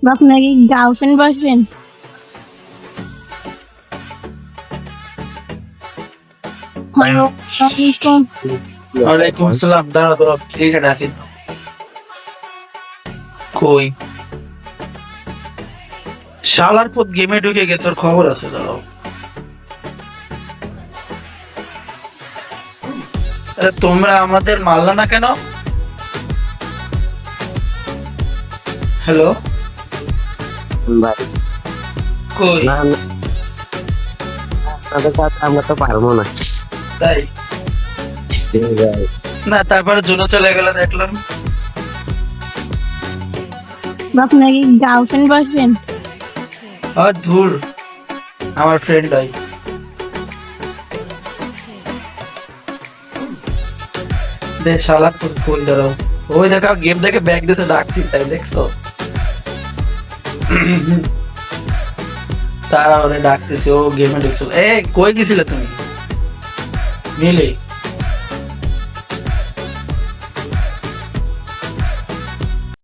আপনার কি girlfriend boyfriend? আসসালামাইকুম। ওয়ালাইকুম আসসালাম। দাঁড়া তোরা এটা ডাকি কই শালার পর গেমে ঢুকে গেছে, ওর খবর আছে। দাঁড়াও, তোমরা আমাদের মারলা না কেন? হ্যালো, ভাই কই? না না, আপনাদের কাছে আমরা তো পারবো না। তাই ভাই, না, তারপরে জন্য চলে গেল দেখলাম। আপনার কি গার্লফ্রেন্ড বয়ফ্রেন্ড? আর ধুর, আমার ফ্রেন্ড হয়। দে শালা তো ফুল দাঁড়াও। ওই দেখা গেম দেখে ব্যাগ দিতে ডাকছি, তাই দেখছো? তারা ওরে ডাকতেছে, ও গেমে ঢুকছিল। কই গেছিলে তুমি? মিলে